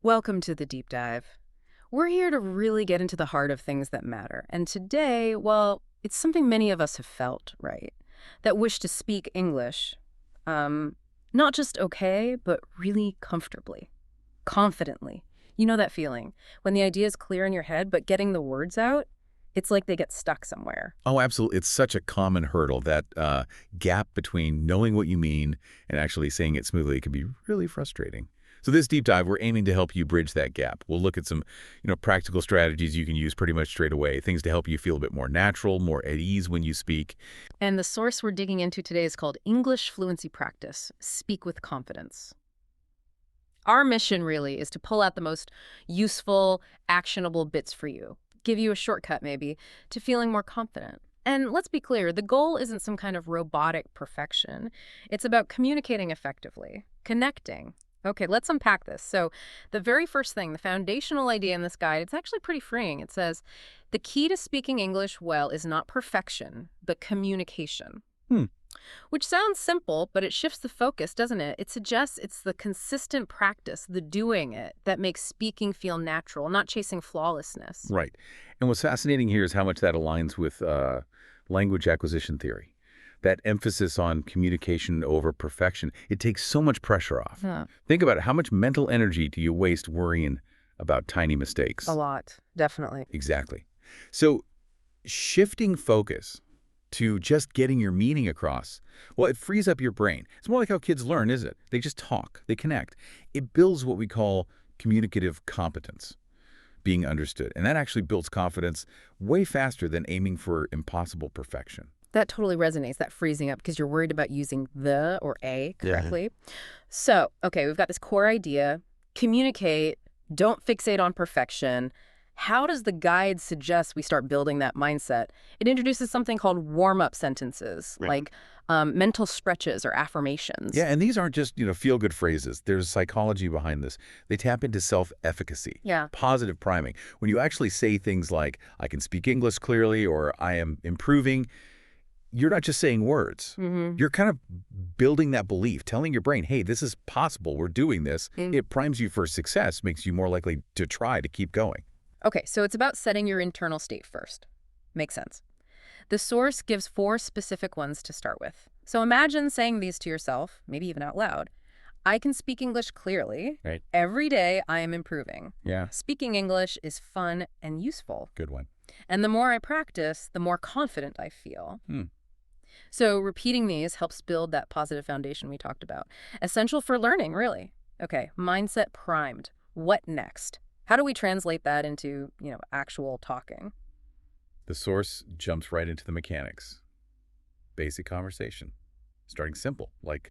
Welcome to the deep dive. We're here to really get into the heart of things that matter. And today, well, it's something many of us have felt, right? That wish to speak English, not just okay, but really comfortably, confidently. You know that feeling when the idea is clear in your head, but getting the words out, it's like they get stuck somewhere. Oh, absolutely. It's such a common hurdle. That gap between knowing what you mean and actually saying it smoothly can be really frustrating. So this deep dive, we're aiming to help you bridge that gap. We'll look at some, practical strategies you can use pretty much straight away, things to help you feel a bit more natural, more at ease when you speak. And the source we're digging into today is called English Fluency Practice, Speak with Confidence. Our mission really is to pull out the most useful, actionable bits for you, give you a shortcut maybe, to feeling more confident. And let's be clear, the goal isn't some kind of robotic perfection. It's about communicating effectively, connecting. Okay, let's unpack this. So the very first thing, the foundational idea in this guide, it's actually pretty freeing. It says, the key to speaking English well is not perfection, but communication. Which sounds simple, but it shifts the focus, doesn't it? It suggests it's the consistent practice, the doing it, that makes speaking feel natural, not chasing flawlessness. Right. And what's fascinating here is how much that aligns with language acquisition theory. That emphasis on communication over perfection, it takes so much pressure off. Think about it. How much mental energy do you waste worrying about tiny mistakes? A lot, definitely. Exactly. So shifting focus to just getting your meaning across, well, it frees up your brain. It's more like how kids learn, isn't it? They just talk, they connect. It builds what we call communicative competence, being understood. And that actually builds confidence way faster than aiming for impossible perfection. That totally resonates, that freezing up, because you're worried about using the or a correctly. So, okay, we've got this core idea. Communicate, don't fixate on perfection. How does the guide suggest we start building that mindset? It introduces something called warm-up sentences, like mental stretches or affirmations. Yeah, and these aren't just, feel-good phrases. There's psychology behind this. They tap into self-efficacy, positive priming. When you actually say things like, I can speak English clearly, or I am improving, you're not just saying words. You're kind of building that belief, telling your brain, hey, this is possible, we're doing this. It primes you for success, makes you more likely to try to keep going. Okay, so it's about setting your internal state first. Makes sense. The source gives 4 specific ones to start with. So imagine saying these to yourself, maybe even out loud. I can speak English clearly. Right. Every day I am improving. Yeah. Speaking English is fun and useful. Good one. And the more I practice, the more confident I feel. So repeating these helps build that positive foundation we talked about. Essential for learning, really. Okay, mindset primed. What next? How do we translate that into, actual talking? The source jumps right into the mechanics. Basic conversation. Starting simple, like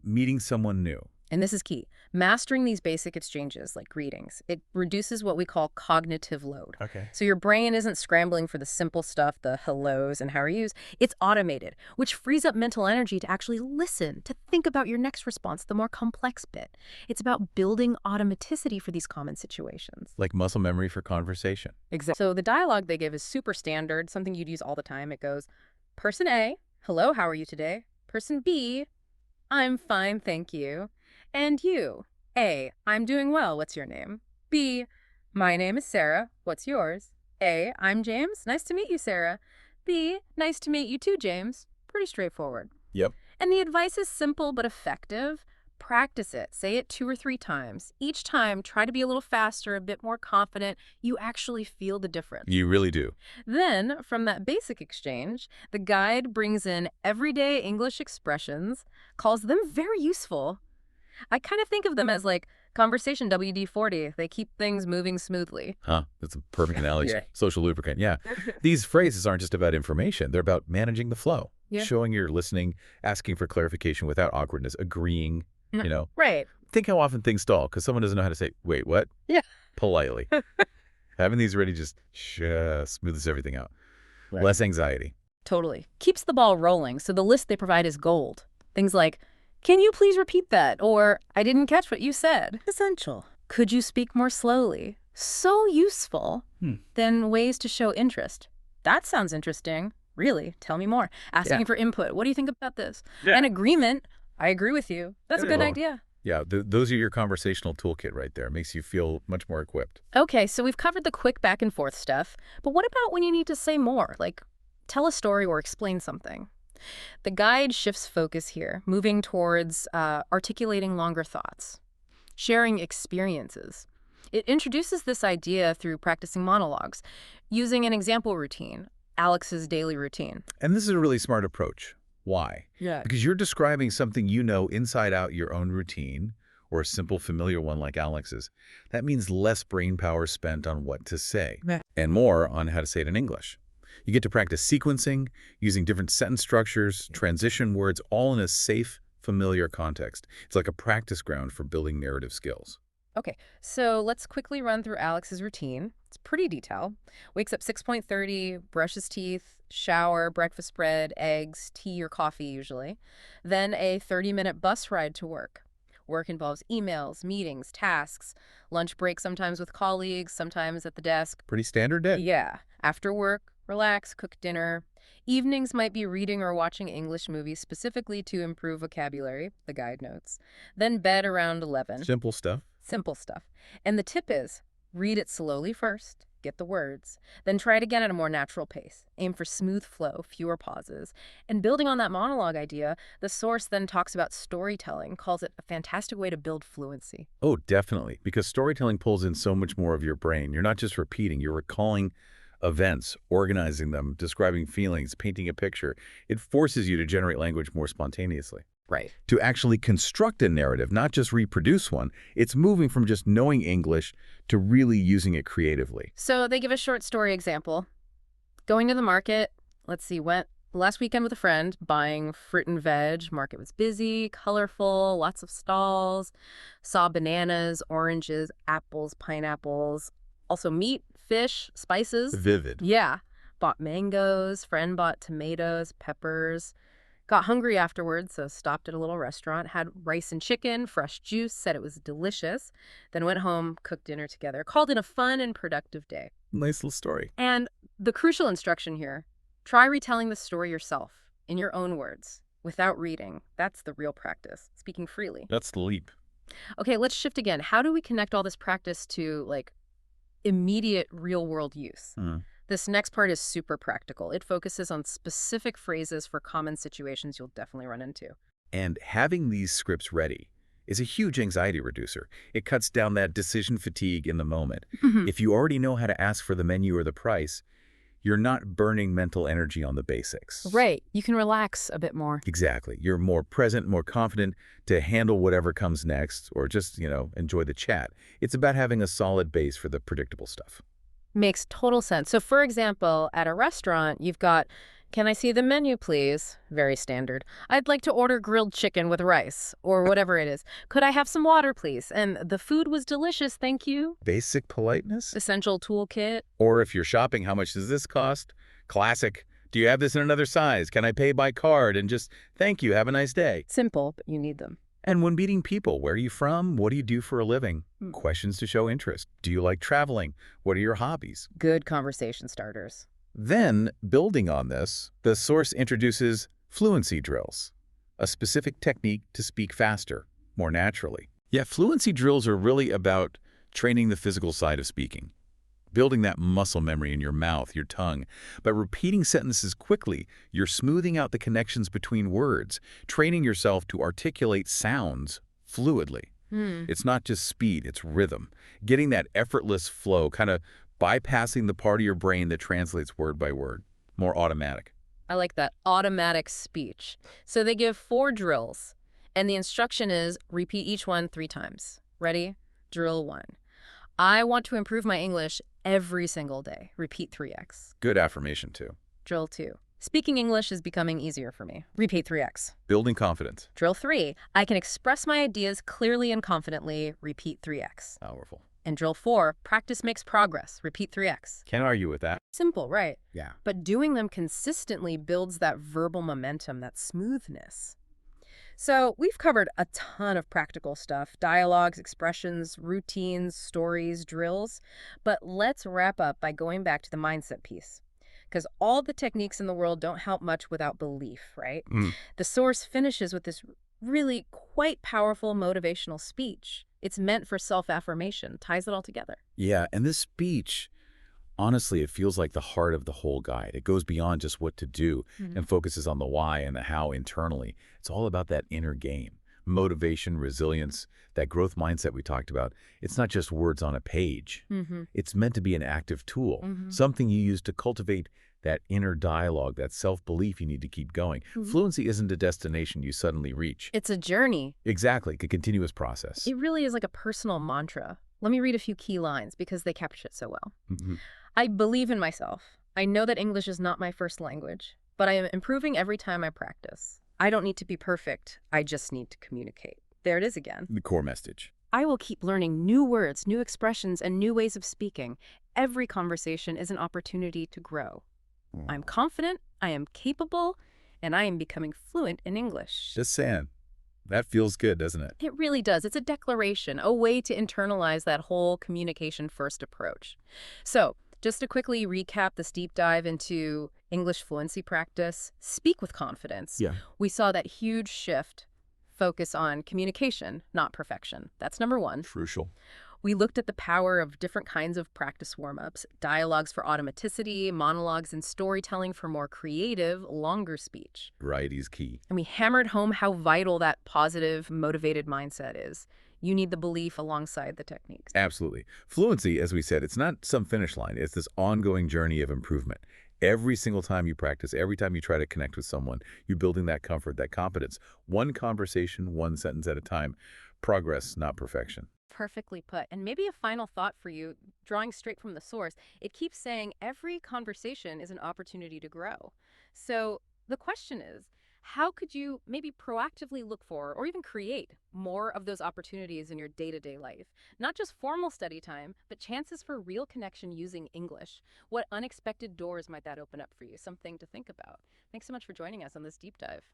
meeting someone new. And this is key. Mastering these basic exchanges, like greetings, it reduces what we call cognitive load. Okay. So your brain isn't scrambling for the simple stuff, the hellos and how are yous. It's automated, which frees up mental energy to actually listen, to think about your next response, the more complex bit. It's about building automaticity for these common situations. Like muscle memory for conversation. Exactly. So the dialogue they give is super standard, something you'd use all the time. It goes, Person A, hello, how are you today? Person B, I'm fine, thank you. And you. A, I'm doing well, what's your name? B, my name is Sarah, what's yours? A, I'm James, nice to meet you, Sarah. B, nice to meet you too, James. Pretty straightforward. Yep. And the advice is simple but effective. Practice it. Say it 2 or 3 times. Each time, try to be a little faster, a bit more confident. You actually feel the difference. You really do. Then, from that basic exchange, the guide brings in everyday English expressions, calls them very useful. I kind of think of them as like conversation WD-40. They keep things moving smoothly. That's a perfect analogy. Social lubricant, yeah. These phrases aren't just about information. They're about managing the flow, showing you're listening, asking for clarification without awkwardness, agreeing, Right. Think how often things stall because someone doesn't know how to say, wait, what? Yeah. Politely. Having these ready just smoothes everything out. Right. Less anxiety. Totally. Keeps the ball rolling, so the list they provide is gold. Things like, can you please repeat that? Or, I didn't catch what you said. Essential. Could you speak more slowly? So useful. Then ways to show interest. That sounds interesting. Really? Tell me more. Asking for input. What do you think about this? An agreement. I agree with you. That's a good idea. Yeah, those are your conversational toolkit right there. Makes you feel much more equipped. Okay, so we've covered the quick back and forth stuff, but what about when you need to say more, like tell a story or explain something? The guide shifts focus here, moving towards articulating longer thoughts, sharing experiences. It introduces this idea through practicing monologues, using an example routine, Alex's daily routine. And this is a really smart approach. Why? Yeah. Because you're describing something you know inside out, your own routine, or a simple familiar one like Alex's. That means less brain power spent on what to say, and more on how to say it in English. You get to practice sequencing, using different sentence structures, transition words, all in a safe, familiar context. It's like a practice ground for building narrative skills. Okay, so let's quickly run through Alex's routine. It's pretty detailed. Wakes up 6:30, brushes teeth, shower, breakfast spread, eggs, tea or coffee usually. Then a 30-minute bus ride to work. Work involves emails, meetings, tasks, lunch break sometimes with colleagues, sometimes at the desk. Pretty standard day. Yeah. After work, relax, cook dinner. Evenings might be reading or watching English movies specifically to improve vocabulary, the guide notes. Then bed around 11. Simple stuff. Simple stuff. And the tip is, read it slowly first, get the words, then try it again at a more natural pace. Aim for smooth flow, fewer pauses. And building on that monologue idea, the source then talks about storytelling, calls it a fantastic way to build fluency. Oh, definitely. Because storytelling pulls in so much more of your brain. You're not just repeating, you're recalling events, organizing them, describing feelings, painting a picture. It forces you to generate language more spontaneously. Right. To actually construct a narrative, not just reproduce one. It's moving from just knowing English to really using it creatively. So they give a short story example. Going to the market, let's see, went last weekend with a friend, buying fruit and veg. Market was busy, colorful, lots of stalls. Saw bananas, oranges, apples, pineapples. Also meat, fish, spices. Vivid. Yeah. Bought mangoes, friend bought tomatoes, peppers. Got hungry afterwards, so stopped at a little restaurant, had rice and chicken, fresh juice, said it was delicious, then went home, cooked dinner together, called it a fun and productive day. Nice little story. And the crucial instruction here, try retelling the story yourself, in your own words, without reading. That's the real practice, speaking freely. That's the leap. Okay, let's shift again. How do we connect all this practice to, like, immediate real-world use? This next part is super practical. It focuses on specific phrases for common situations you'll definitely run into. And having these scripts ready is a huge anxiety reducer. It cuts down that decision fatigue in the moment. If you already know how to ask for the menu or the price, you're not burning mental energy on the basics. Right. You can relax a bit more. Exactly. You're more present, more confident to handle whatever comes next or just, enjoy the chat. It's about having a solid base for the predictable stuff. Makes total sense. So, for example, at a restaurant, you've got, can I see the menu, please? Very standard. I'd like to order grilled chicken with rice, or whatever it is. Could I have some water, please? And the food was delicious, thank you. Basic politeness? Essential toolkit. Or if you're shopping, how much does this cost? Classic. Do you have this in another size? Can I pay by card? And just, thank you, have a nice day. Simple, but you need them. And when meeting people, where are you from? What do you do for a living? Questions to show interest. Do you like traveling? What are your hobbies? Good conversation starters. Then, building on this, the source introduces fluency drills, a specific technique to speak faster, more naturally. Yeah, fluency drills are really about training the physical side of speaking, building that muscle memory in your mouth, your tongue. By repeating sentences quickly, you're smoothing out the connections between words, training yourself to articulate sounds fluidly. It's not just speed, it's rhythm. Getting that effortless flow, kind of bypassing the part of your brain that translates word by word. More automatic. I like that. Automatic speech. So they give 4 drills, and the instruction is repeat each one 3 times. Ready? Drill 1. I want to improve my English every single day. Repeat 3x. Good affirmation, too. Drill 2. Speaking English is becoming easier for me. Repeat 3x. Building confidence. Drill 3. I can express my ideas clearly and confidently. Repeat 3x. Powerful. And drill 4. Practice makes progress. Repeat 3x. Can't argue with that. Simple, right? Yeah. But doing them consistently builds that verbal momentum, that smoothness. So we've covered a ton of practical stuff, dialogues, expressions, routines, stories, drills. But let's wrap up by going back to the mindset piece. Because all the techniques in the world don't help much without belief, right? The source finishes with this really quite powerful motivational speech. It's meant for self-affirmation, ties it all together. Yeah, and this speech, honestly, it feels like the heart of the whole guide. It goes beyond just what to do Mhm. and focuses on the why and the how internally. It's all about that inner game, motivation, resilience, that growth mindset we talked about. It's not just words on a page. Mhm. It's meant to be an active tool, Mhm. something you use to cultivate that inner dialogue, that self-belief you need to keep going. Mhm. Fluency isn't a destination you suddenly reach. It's a journey. Exactly, a continuous process. It really is like a personal mantra. Let me read a few key lines because they capture it so well. Mhm. I believe in myself. I know that English is not my first language, but I am improving every time I practice. I don't need to be perfect. I just need to communicate. There it is again. The core message. I will keep learning new words, new expressions, and new ways of speaking. Every conversation is an opportunity to grow. I'm confident, I am capable, and I am becoming fluent in English. Just saying. That feels good, doesn't it? It really does. It's a declaration, a way to internalize that whole communication-first approach. So, just to quickly recap this deep dive into English fluency practice, speak with confidence. Yeah. We saw that huge shift, focus on communication, not perfection. That's number one. Crucial. We looked at the power of different kinds of practice warm-ups, dialogues for automaticity, monologues and storytelling for more creative, longer speech. Variety's key. And we hammered home how vital that positive, motivated mindset is. You need the belief alongside the techniques. Absolutely. Fluency, as we said, it's not some finish line. It's this ongoing journey of improvement. Every single time you practice, every time you try to connect with someone, you're building that comfort, that confidence. One conversation, one sentence at a time. Progress, not perfection. Perfectly put. And maybe a final thought for you, drawing straight from the source, it keeps saying every conversation is an opportunity to grow. So the question is, how could you maybe proactively look for or even create more of those opportunities in your day-to-day life? Not just formal study time, but chances for real connection using English. What unexpected doors might that open up for you? Something to think about. Thanks so much for joining us on this deep dive.